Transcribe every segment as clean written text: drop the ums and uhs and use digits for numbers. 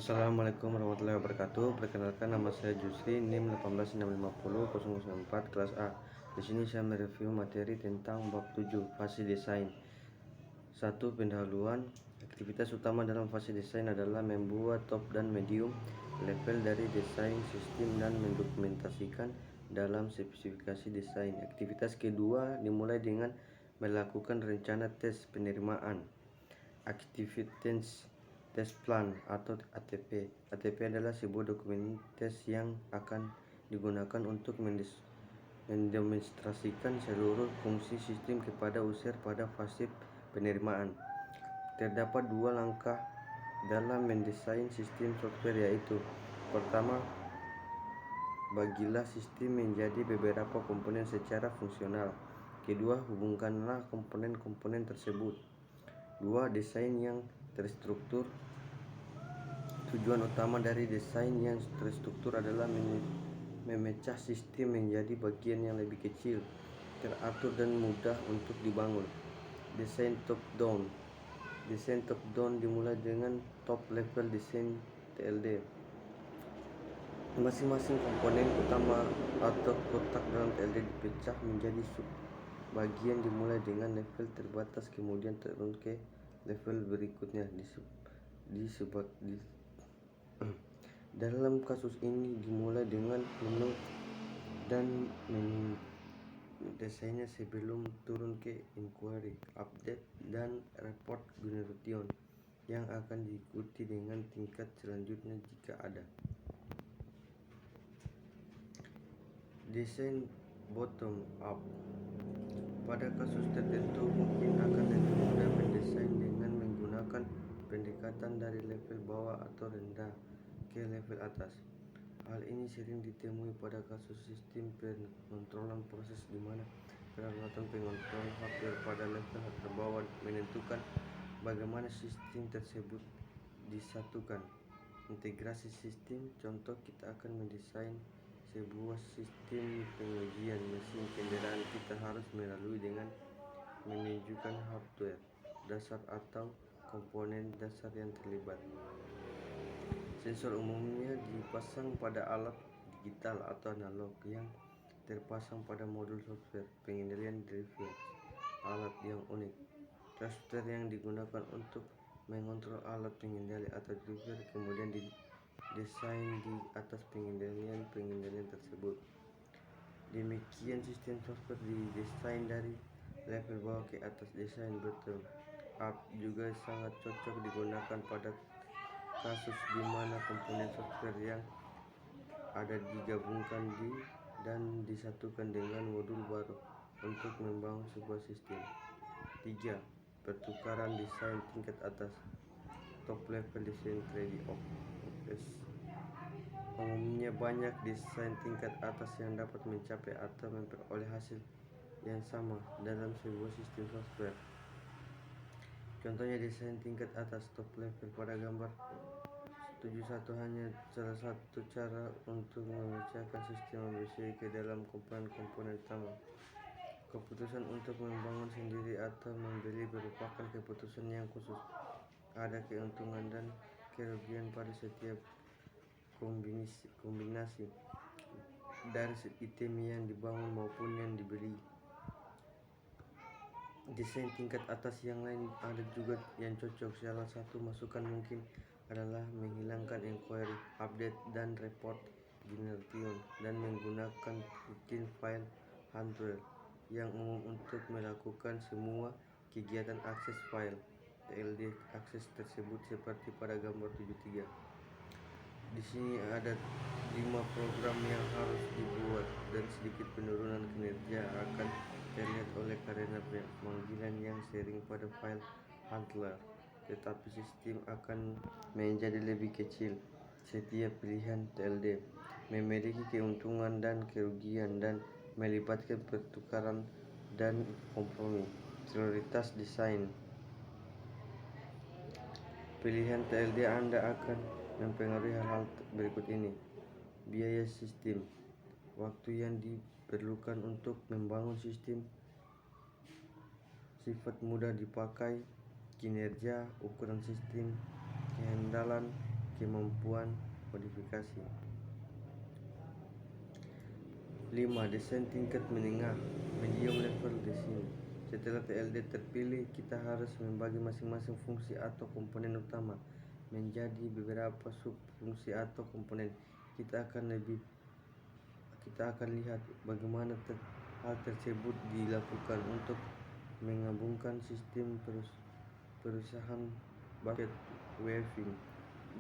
Assalamualaikum warahmatullahi wabarakatuh. Perkenalkan, nama saya Jusri, NIM 18650 kelas A. Di sini saya mereview materi tentang bab 7, fase desain. 1. Pendahuluan. Aktivitas utama dalam fase desain adalah membuat top dan medium level dari desain sistem dan mendokumentasikan dalam spesifikasi desain. Aktivitas kedua dimulai dengan melakukan rencana tes penerimaan. Activity Test Plan atau ATP. ATP adalah sebuah dokumen tes yang akan digunakan untuk mendemonstrasikan seluruh fungsi sistem kepada user pada fase penerimaan. Terdapat dua langkah dalam mendesain sistem software, yaitu pertama, bagilah sistem menjadi beberapa komponen secara fungsional. Kedua, hubungkanlah komponen-komponen tersebut. 2. Desain yang terstruktur. Tujuan utama dari desain yang terstruktur adalah memecah sistem menjadi bagian yang lebih kecil, teratur dan mudah untuk dibangun. Desain top down. Desain top down dimulai dengan top level desain TLD. Masing-masing komponen utama atau kotak dalam TLD dipecah menjadi sub bagian dimulai dengan level terbatas kemudian turun ke level berikutnya dalam kasus ini dimulai dengan menu dan desainnya sebelum turun ke inquiry, update, dan report generation yang akan diikuti dengan tingkat selanjutnya jika ada. Desain bottom up. Pada kasus tertentu mungkin akan lebih mudah mendesain dengan menggunakan pendekatan dari level bawah atau rendah ke level atas. Hal ini sering ditemui pada kasus sistem pengontrolan proses di mana peralatan pengontrol hardware pada level terbawah menentukan bagaimana sistem tersebut disatukan. Integrasi sistem. Contoh, kita akan mendesain sebuah sistem pengujian mesin kendaraan. Kita harus melalui dengan menunjukkan hardware dasar atau komponen dasar yang terlibat. Sensor umumnya dipasang pada alat digital atau analog yang terpasang pada modul software pengendalian device. Alat yang unik. Software yang digunakan untuk mengontrol alat pengendali atau driver kemudian didesain di atas pengendalian tersebut. Demikian sistem software didesain dari level bawah ke atas. Desain bottom up juga sangat cocok digunakan pada kasus di mana komponen software yang ada digabungkan dan disatukan dengan modul baru untuk membangun sebuah sistem. 3. Pertukaran desain tingkat atas. Top level design trade-offs. Umumnya banyak desain tingkat atas yang dapat mencapai atau memperoleh hasil yang sama dalam sebuah sistem software. Contohnya desain tingkat atas top level pada gambar 71 hanya salah satu cara untuk memecahkan sistem ABC ke dalam komponen-komponen utama. Keputusan untuk membangun sendiri atau membeli merupakan keputusan yang khusus. Ada keuntungan dan kerugian pada setiap kombinasi dari item yang dibangun maupun yang dibeli. Desain tingkat atas yang lain ada juga yang cocok. Salah satu masukan mungkin adalah menghilangkan inquiry, update, dan report generation dan menggunakan routine file handler yang umum untuk melakukan semua kegiatan akses file TLD akses tersebut seperti pada gambar 73. Di sini ada 5 program yang harus dibuat dan sedikit penurunan kinerja akan terlihat karena panggilan yang sering pada file handler, tetapi sistem akan menjadi lebih kecil. Setiap pilihan TLD memiliki keuntungan dan kerugian dan melibatkan pertukaran dan kompromi. Prioritas desain. Pilihan TLD Anda akan mempengaruhi hal-hal berikut ini. Biaya sistem, waktu yang diperlukan untuk membangun sistem, sifat mudah dipakai, kinerja, ukuran sistem, kehandalan, kemampuan modifikasi. 5. Desain tingkat menengah medium level di sini. Setelah TLD terpilih, kita harus membagi masing-masing fungsi atau komponen utama menjadi beberapa subfungsi atau komponen. Kita akan lihat bagaimana hal tersebut dilakukan untuk menggabungkan sistem perusahaan bucket weaving.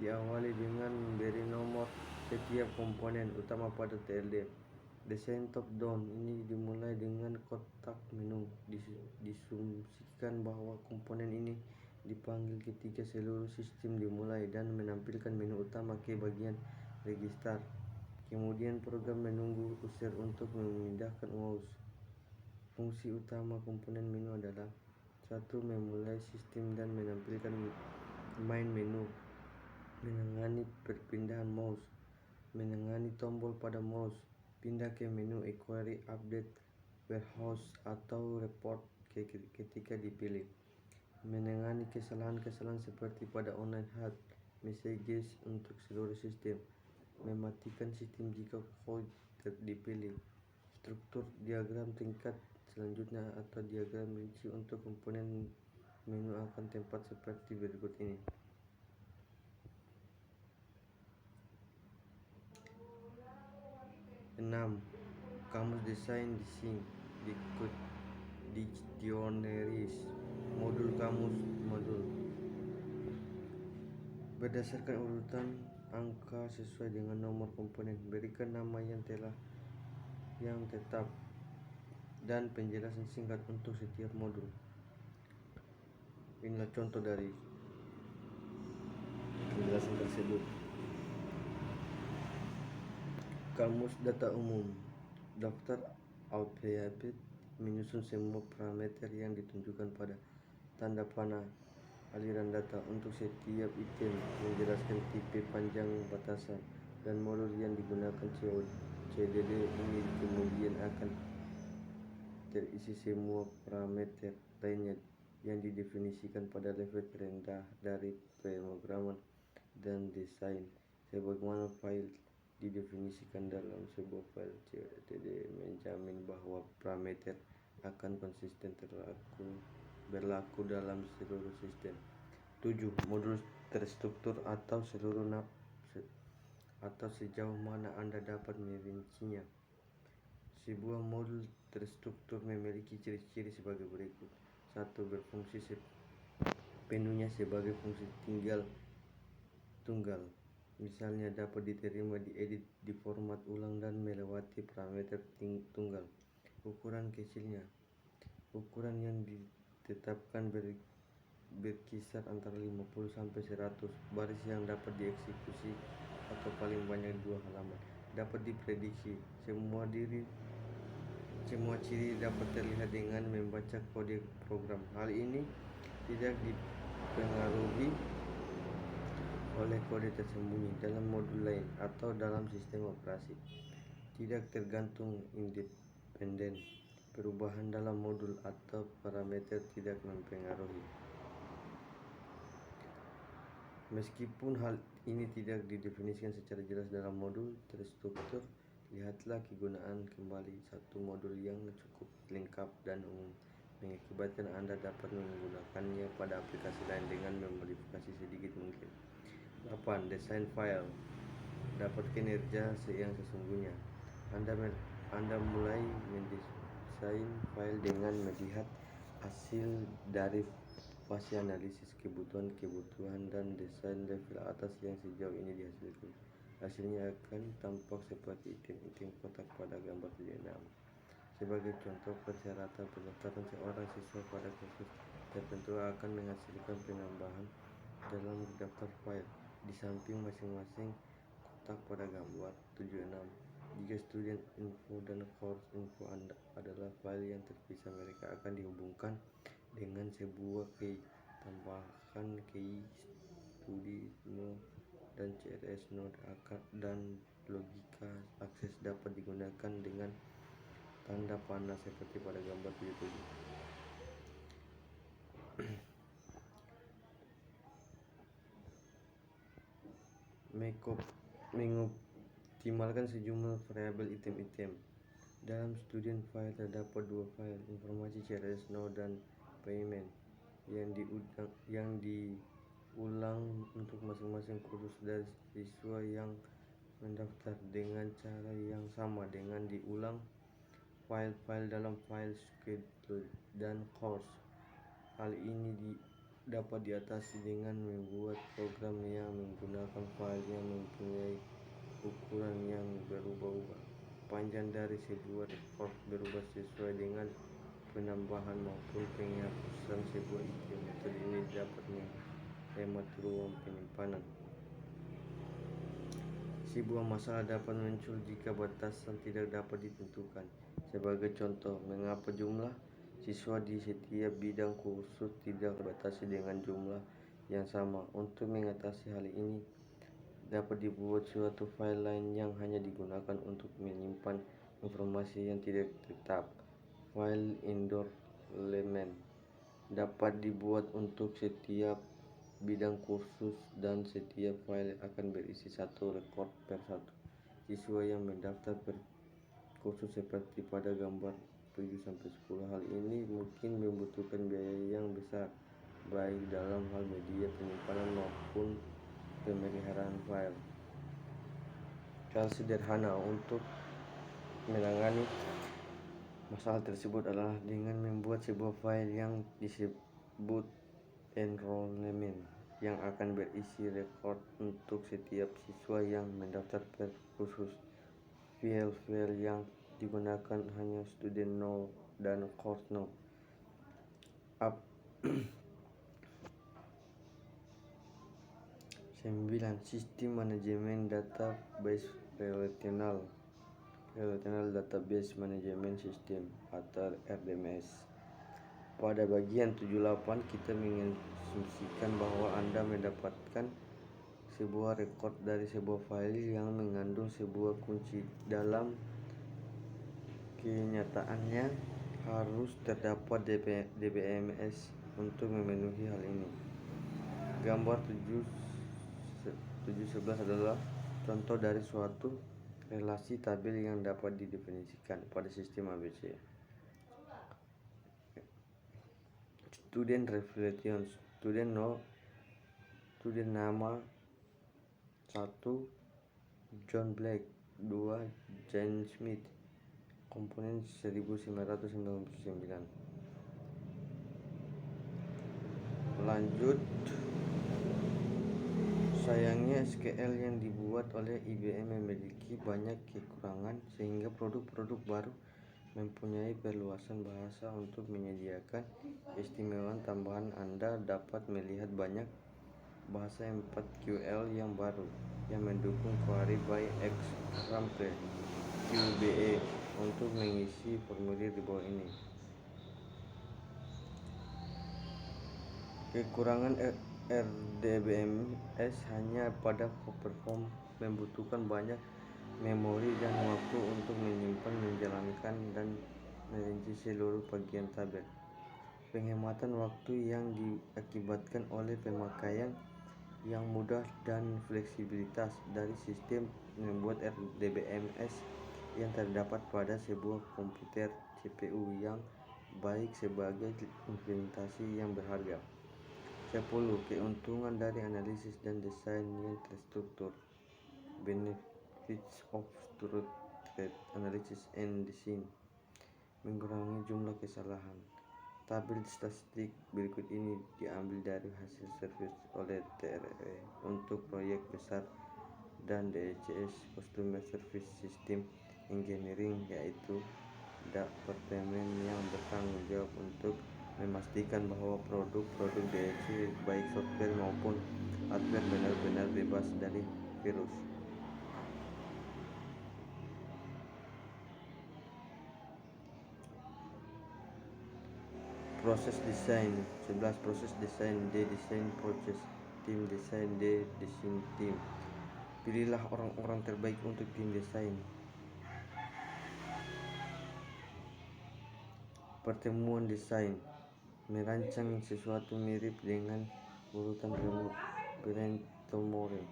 Diawali dengan memberi nomor setiap komponen utama pada TLD. Desain top down ini dimulai dengan kotak menu. Disumsikan bahwa komponen ini dipanggil ketika seluruh sistem dimulai dan menampilkan menu utama ke bagian register. Kemudian program menunggu user untuk memindahkan mouse. Fungsi utama komponen menu adalah 1. Memulai sistem dan menampilkan main menu, menangani perpindahan mouse, menangani tombol pada mouse, pindah ke menu query, update warehouse atau report ketika dipilih, menangani kesalahan-kesalahan seperti pada online hat messages untuk seluruh sistem, mematikan sistem jika code dipilih. Struktur diagram tingkat selanjutnya atau diagram rinci untuk komponen menu akan tempat seperti berikut ini. 6. Kamus desain dictionaries. Modul kamus modul berdasarkan urutan angka sesuai dengan nomor komponen. Berikan nama yang tetap dan penjelasan singkat untuk setiap modul. Inilah contoh dari penjelasan tersebut. Kamus data umum. Daftar alfabet menyusun semua parameter yang ditunjukkan pada tanda panah aliran data untuk setiap item, menjelaskan tipe panjang batasan dan modul yang digunakan. CDD ini kemudian akan terisi semua parameter lainnya yang didefinisikan pada level terendah dari pemrograman dan desain, sebagaimana file didefinisikan dalam sebuah file. CDD menjamin bahwa parameter akan konsisten berlaku dalam seluruh sistem. 7. Modul terstruktur atau sejauh mana Anda dapat merincinya. Sebuah modul terstruktur memiliki ciri-ciri sebagai berikut. 1. Berfungsi sepenuhnya sebagai fungsi tunggal. Misalnya dapat diterima, diedit, diformat ulang dan melewati parameter tunggal. Ukuran kecilnya. Ukuran yang ditetapkan berkisar antara 50 sampai 100. Baris yang dapat dieksekusi atau paling banyak 2 halaman. Dapat diprediksi. Semua ciri dapat terlihat dengan membaca kode program. Hal ini tidak dipengaruhi oleh kode tersembunyi dalam modul lain atau dalam sistem operasi. Tidak tergantung independen. Perubahan dalam modul atau parameter tidak mempengaruhi. Meskipun hal ini tidak didefinisikan secara jelas dalam modul terstruktur, lihatlah kegunaan kembali. 1. Modul yang cukup lengkap dan umum mengakibatkan Anda dapat menggunakannya pada aplikasi lain dengan memodifikasi sedikit mungkin. 8. Desain file dapat kinerja yang sesungguhnya. Anda mulai mendesain file dengan melihat hasil dari fase analisis kebutuhan dan desain level atas yang sejauh ini dihasilkan. Hasilnya akan tampak seperti item-item kotak pada gambar 6. Sebagai contoh, persyaratan pendaftaran seorang siswa pada kursus tertentu akan menghasilkan penambahan dalam daftar file di samping masing-masing kotak pada gambar 76. Jika student info dan course info adalah file yang terpisah, mereka akan dihubungkan dengan sebuah key. Tambahkan key studi node dan CSS node dan logika akses dapat digunakan dengan tanda panah seperti pada gambar 77. mengoptimalkan sejumlah variabel item-item. Dalam student file terdapat dua file, informasi CRS Node dan payment, yang diulang untuk masing-masing kursus dari siswa yang mendaftar dengan cara yang sama dengan diulang file-file dalam file schedule dan course. Hal ini dapat diatasi dengan membuat program yang menggunakan file yang mempunyai ukuran yang berubah-ubah. Panjang dari sebuah record berubah sesuai dengan penambahan maupun penghapusan sebuah item. Metode ini dapat menghemat ruang penyimpanan. Sebuah masalah dapat muncul jika batasan tidak dapat ditentukan. Sebagai contoh, mengapa jumlah siswa di setiap bidang kursus tidak terbatasi dengan jumlah yang sama. Untuk mengatasi hal ini, dapat dibuat suatu file lain yang hanya digunakan untuk menyimpan informasi yang tidak tetap. File indoor element dapat dibuat untuk setiap bidang kursus dan setiap file akan berisi satu rekor per satu siswa yang mendaftar per kursus seperti pada gambar 7-10. Hal ini mungkin membutuhkan biaya yang besar baik dalam hal media penyimpanan maupun pemeliharaan file. Cara sederhana untuk menangani masalah tersebut adalah dengan membuat sebuah file yang disebut enrollment yang akan berisi rekor untuk setiap siswa yang mendaftar per kursus. File-file yang digunakan hanya student node dan course node. 9. Sistem manajemen database relational database management system atau RDMS. Pada bagian 78 kita mengasumsikan bahwa Anda mendapatkan sebuah rekor dari sebuah file yang mengandung sebuah kunci. Dalam kenyataannya harus terdapat DBMS untuk memenuhi hal ini. Gambar 7.11 adalah contoh dari suatu relasi tabel yang dapat didefinisikan pada sistem ABC. Student Reflections. Student nama 1 John Black, 2 Jane Smith. Komponen 1999. Lanjut. Sayangnya SQL yang dibuat oleh IBM memiliki banyak kekurangan sehingga produk-produk baru mempunyai perluasan bahasa untuk menyediakan keistimewaan tambahan. Anda dapat melihat banyak bahasa 4QL yang baru yang mendukung query by example QBE untuk mengisi formulir di bawah ini. Kekurangan RDBMS hanya pada perform membutuhkan banyak memori dan waktu untuk menyimpan, menjalankan, dan merinci seluruh bagian tabel. Penghematan waktu yang diakibatkan oleh pemakaian yang mudah dan fleksibilitas dari sistem membuat RDBMS yang terdapat pada sebuah komputer CPU yang baik sebagai implementasi yang berharga. 10. Keuntungan dari analisis dan desain yang terstruktur. Benefits of structured analysis and design. Mengurangi jumlah kesalahan. Tabel statistik berikut ini diambil dari hasil survei oleh TRE untuk proyek besar dan DCS Customer Service System Engineering, yaitu departemen yang bertanggung jawab untuk memastikan bahwa produk-produk DCS baik software maupun hardware benar-benar bebas dari virus. Proses desain. 11. Proses desain. D. Design process. Tim desain. D. Design team. Pilihlah orang-orang terbaik untuk tim desain. Pertemuan desain. Merancang sesuatu mirip dengan urutan remote brainstorming.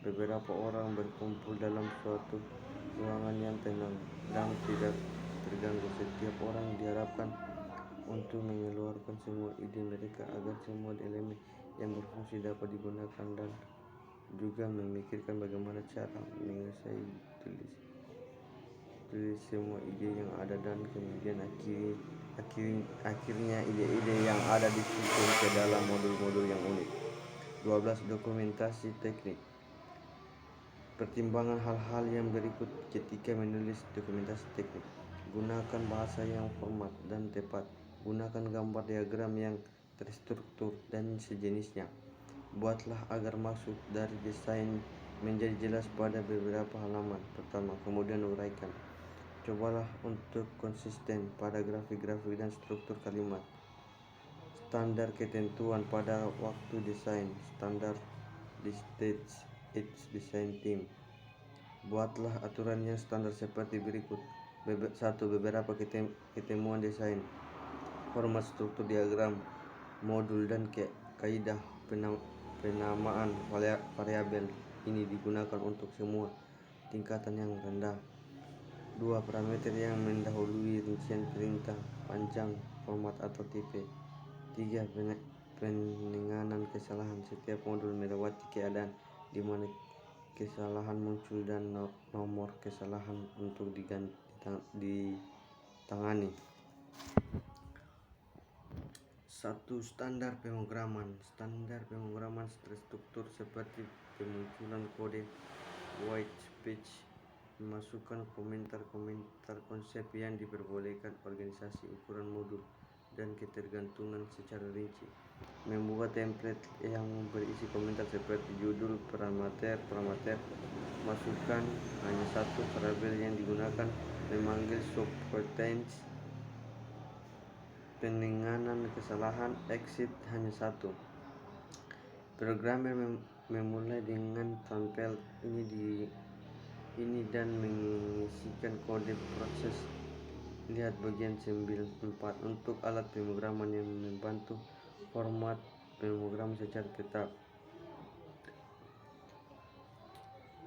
Beberapa orang berkumpul dalam suatu ruangan yang tenang dan tidak terganggu. Setiap orang diharapkan untuk mengeluarkan semua ide mereka agar semua elemen yang berfungsi dapat digunakan, dan juga memikirkan bagaimana cara menyelesaikan tulis semua ide yang ada, dan kemudian akhirnya ide-ide yang ada disusun ke dalam modul-modul yang unik. 12. Dokumentasi teknik. Pertimbangan hal-hal yang berikut ketika menulis dokumentasi teknik. Gunakan bahasa yang format dan tepat. Gunakan gambar diagram yang terstruktur dan sejenisnya. Buatlah agar maksud dari desain menjadi jelas pada beberapa halaman pertama, kemudian uraikan. Cobalah untuk konsisten pada grafik-grafik dan struktur kalimat. Standar ketentuan pada waktu desain. Standar di stage each design team. Buatlah aturan yang standar seperti berikut. 1. Beberapa ketemuan desain. Format, struktur, diagram, modul, dan kaidah penamaan variabel ini digunakan untuk semua tingkatan yang rendah. 2. Parameter yang mendahului rincian perintah, panjang, format, atau tipe. 3. Penanganan kesalahan. Setiap modul melewati keadaan di mana kesalahan muncul dan nomor kesalahan untuk ditangani. 1. Standar pemrograman. Standar pemrograman terstruktur seperti pemunculan kode, white space, memasukkan komentar konsep yang diperbolehkan, organisasi ukuran modul, dan ketergantungan secara rinci. Membuat template yang berisi komentar seperti judul, parameter, masukkan hanya satu variabel yang digunakan, memanggil subroutines, penanganan kesalahan, exit hanya satu. Programmer memulai dengan tampil ini dan mengisikan kode proses. Lihat bagian 94 untuk alat pemrograman yang membantu format pemrograman secara tetap.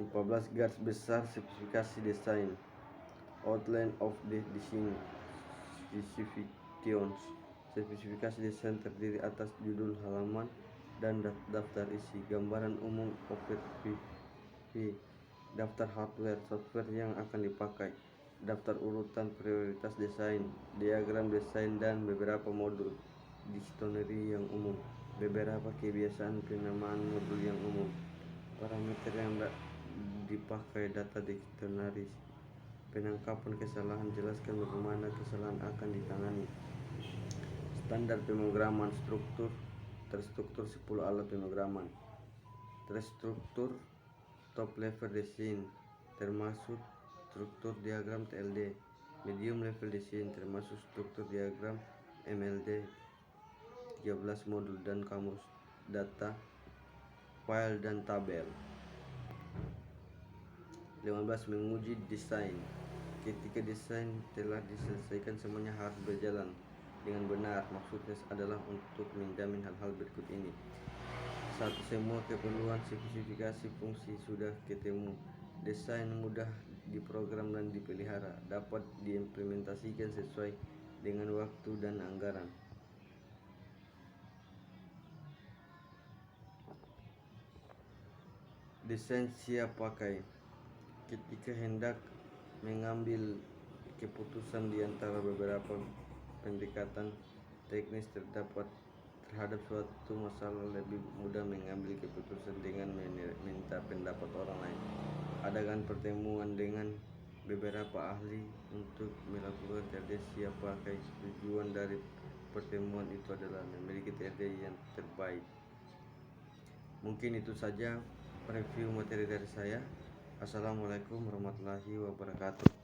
14. Garis besar spesifikasi desain. Outline of the design specifications. Spesifikasi desain terdiri atas judul halaman dan daftar isi, gambaran umum overview, daftar hardware, software yang akan dipakai, daftar urutan prioritas desain, diagram desain, dan beberapa modul dictionary yang umum, beberapa kebiasaan penamaan modul yang umum, parameter yang dipakai, data dictionary, penangkapan kesalahan, jelaskan bagaimana kesalahan akan ditangani. Standar pemrograman. Terstruktur 10 alat pemrograman. Terstruktur top level design termasuk struktur diagram TLD. Medium level design termasuk struktur diagram MLD. 13 modul dan kamus, data, file, dan tabel. 15. Menguji desain. Ketika desain telah diselesaikan, semuanya harus berjalan dengan benar. Maksudnya adalah untuk menjamin hal-hal berikut ini. 1. Semua keperluan spesifikasi fungsi sudah ketemu. Desain mudah diprogram dan dipelihara, dapat diimplementasikan sesuai dengan waktu dan anggaran. Desain siap pakai. Ketika hendak mengambil keputusan di antara beberapa pendekatan teknis terhadap suatu masalah, lebih mudah mengambil keputusan dengan meminta pendapat orang lain. Adakan pertemuan dengan beberapa ahli untuk melakukan TRD siap pakai. Tujuan dari pertemuan itu adalah memiliki TRD yang terbaik. Mungkin itu saja review materi dari saya. Assalamualaikum warahmatullahi wabarakatuh.